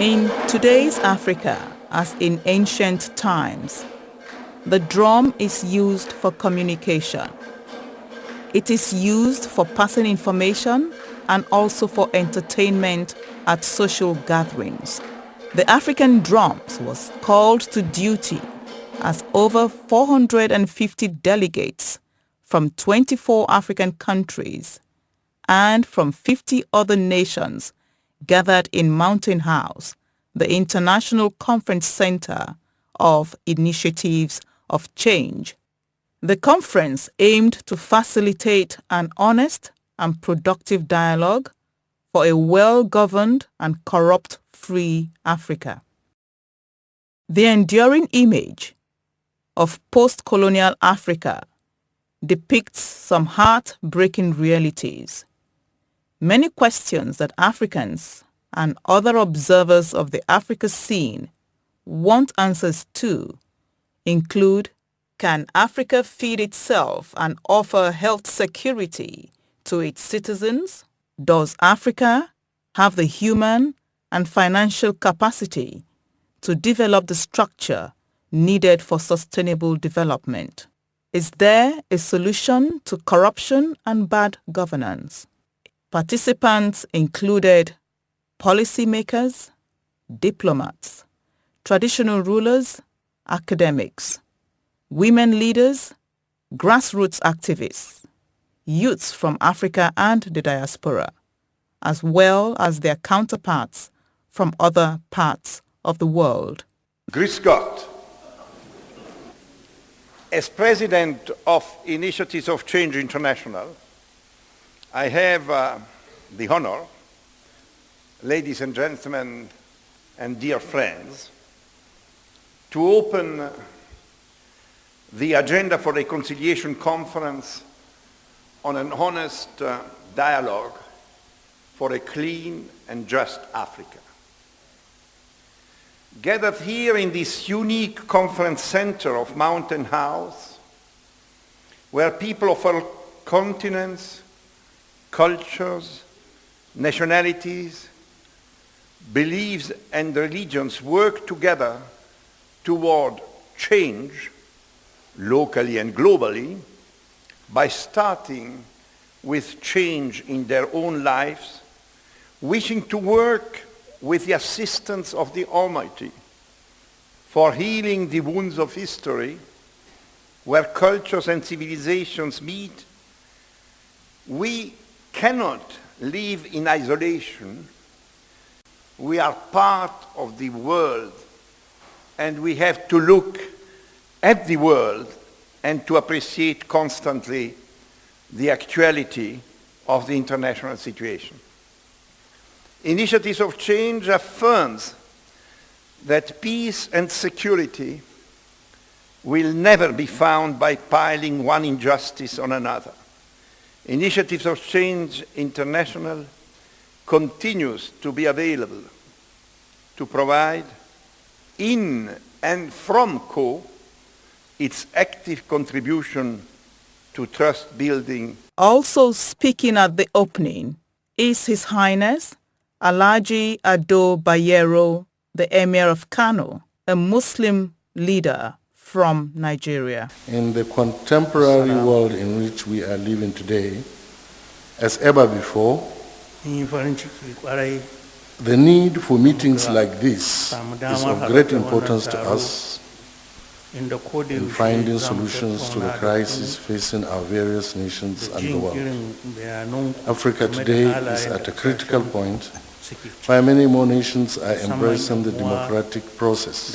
In today's Africa, as in ancient times, the drum is used for communication. It is used for passing information and also for entertainment at social gatherings. The African drums was called to duty as over 450 delegates from 24 African countries and from 50 other nations gathered in Mountain House, the International Conference Center of Initiatives of Change. The conference aimed to facilitate an honest and productive dialogue for a well-governed and corrupt-free Africa. The enduring image of post-colonial Africa depicts some heart-breaking realities. Many questions that Africans and other observers of the Africa scene want answers to include: can Africa feed itself and offer health security to its citizens? Does Africa have the human and financial capacity to develop the structure needed for sustainable development? Is there a solution to corruption and bad governance? Participants included policymakers, diplomats, traditional rulers, academics, women leaders, grassroots activists, youths from Africa and the diaspora, as well as their counterparts from other parts of the world. Grüß Gott. As president of Initiatives of Change International, I have the honor, ladies and gentlemen and dear friends, to open the Agenda for Reconciliation Conference on an honest dialogue for a clean and just Africa. Gathered here in this unique conference center of Mountain House, where people of all continents, cultures, nationalities, beliefs and religions work together toward change, locally and globally, by starting with change in their own lives, wishing to work with the assistance of the Almighty for healing the wounds of history, where cultures and civilizations meet. We cannot live in isolation. We are part of the world, and we have to look at the world and to appreciate constantly the actuality of the international situation. Initiatives of Change affirms that peace and security will never be found by piling one injustice on another. Initiatives of Change International continues to be available to provide in and from CO its active contribution to trust building. Also speaking at the opening is His Highness Alhaji Ado Bayero, the Emir of Kano, a Muslim leader from Nigeria. In the contemporary world in which we are living today, as ever before, the need for meetings like this is of great importance to us in finding solutions to the crises facing our various nations and the world. Africa today is at a critical point where many more nations are embracing the democratic process.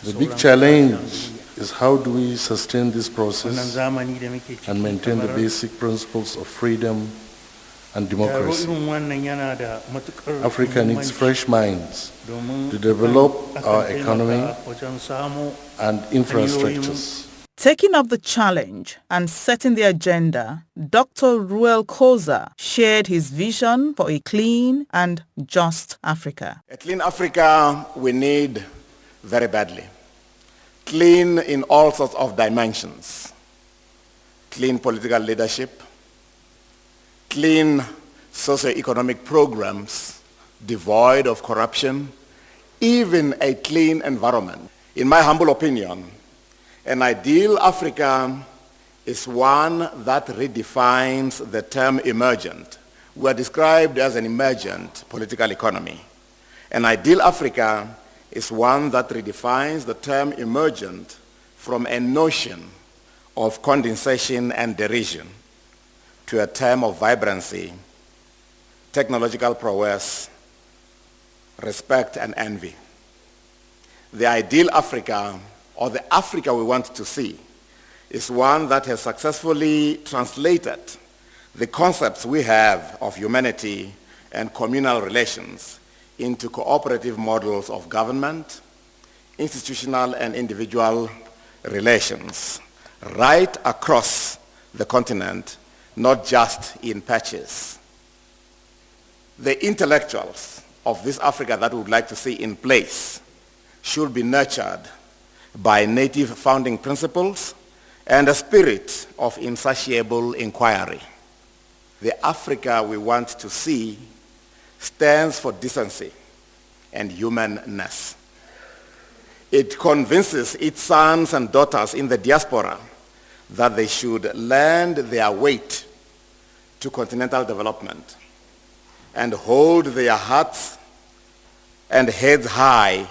The big challenge is how do we sustain this process and maintain the basic principles of freedom and democracy. Africa needs fresh minds to develop our economy and infrastructures. Taking up the challenge and setting the agenda, Dr. Ruel Koza shared his vision for a clean and just Africa. A clean Africa we need very badly. Clean in all sorts of dimensions. Clean political leadership, clean socio-economic programs, devoid of corruption, even a clean environment. In my humble opinion, an ideal Africa is one that redefines the term emergent. We are described as an emergent political economy. An ideal Africa is one that redefines the term emergent from a notion of condensation and derision to a term of vibrancy, technological prowess, respect and envy. The ideal Africa, or the Africa we want to see, is one that has successfully translated the concepts we have of humanity and communal relations into cooperative models of government, institutional and individual relations, right across the continent, not just in patches. The intellectuals of this Africa that we would like to see in place should be nurtured by native founding principles and a spirit of insatiable inquiry. The Africa we want to see stands for decency and humanness. It convinces its sons and daughters in the diaspora that they should lend their weight to continental development and hold their hearts and heads high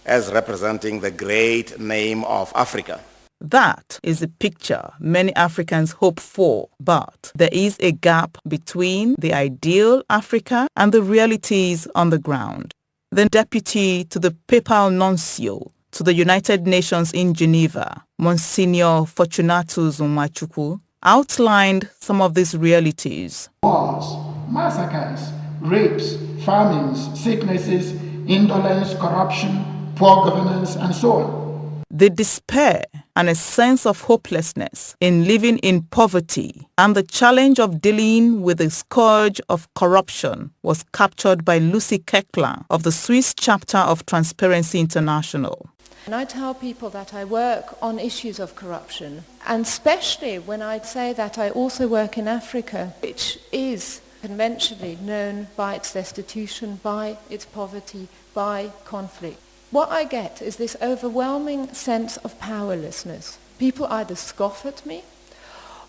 as representing the great name of Africa. That is the picture many Africans hope for, but there is a gap between the ideal Africa and the realities on the ground. The deputy to the papal nuncio to the United Nations in Geneva, Monsignor Fortunatus Nwachukwu, outlined some of these realities. Wars, massacres, rapes, famines, sicknesses, indolence, corruption, poor governance, and so on. The despair and a sense of hopelessness in living in poverty and the challenge of dealing with the scourge of corruption was captured by Lucy Keckler of the Swiss chapter of Transparency International. And I tell people that I work on issues of corruption, and especially when I say that I also work in Africa, which is conventionally known by its destitution, by its poverty, by conflict. What I get is this overwhelming sense of powerlessness. People either scoff at me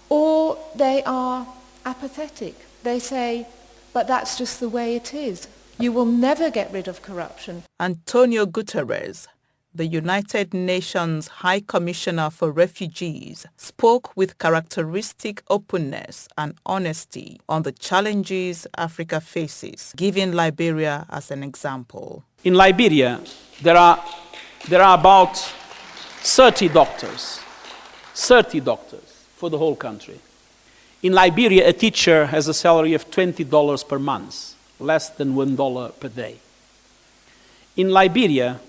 or they are apathetic. They say, but that's just the way it is. You will never get rid of corruption. Antonio Guterres, the United Nations High Commissioner for Refugees, spoke with characteristic openness and honesty on the challenges Africa faces, giving Liberia as an example. In Liberia, there are about 30 doctors for the whole country. In Liberia, a teacher has a salary of $20 per month, less than $1 per day. In Liberia,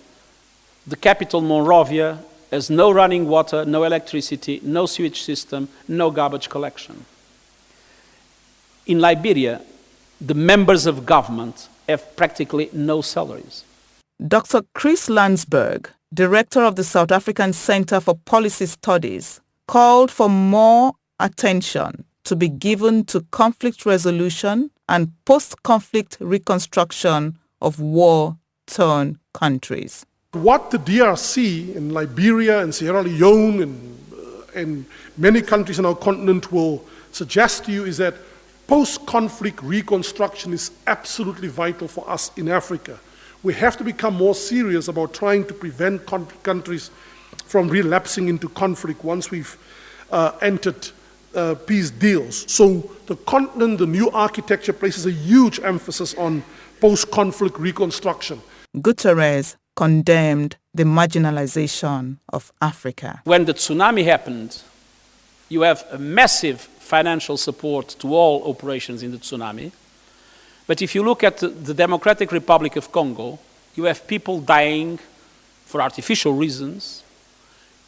the capital, Monrovia, has no running water, no electricity, no sewage system, no garbage collection. In Liberia, the members of government have practically no salaries. Dr. Chris Landsberg, director of the South African Center for Policy Studies, called for more attention to be given to conflict resolution and post-conflict reconstruction of war-torn countries. What the DRC in Liberia and Sierra Leone and many countries on our continent will suggest to you is that post-conflict reconstruction is absolutely vital for us in Africa. We have to become more serious about trying to prevent countries from relapsing into conflict once we've entered peace deals. So the continent, the new architecture places a huge emphasis on post-conflict reconstruction. Guterres condemned the marginalization of Africa. When the tsunami happened, you have a massive financial support to all operations in the tsunami. But if you look at the Democratic Republic of Congo, you have people dying for artificial reasons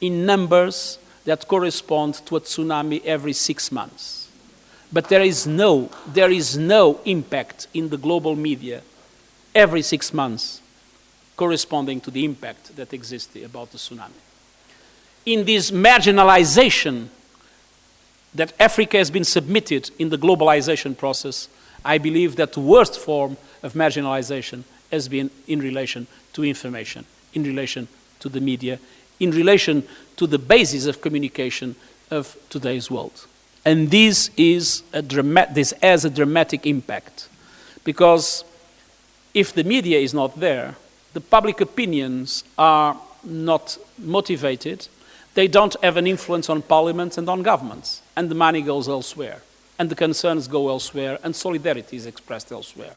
in numbers that correspond to a tsunami every 6 months. But there is no impact in the global media every 6 months corresponding to the impact that existed about the tsunami. In this marginalization that Africa has been submitted in the globalization process, I believe that the worst form of marginalization has been in relation to information, in relation to the media, in relation to the basis of communication of today's world. And this has a dramatic impact, because if the media is not there, the public opinions are not motivated, they don't have an influence on parliaments and on governments, and the money goes elsewhere, and the concerns go elsewhere, and solidarity is expressed elsewhere.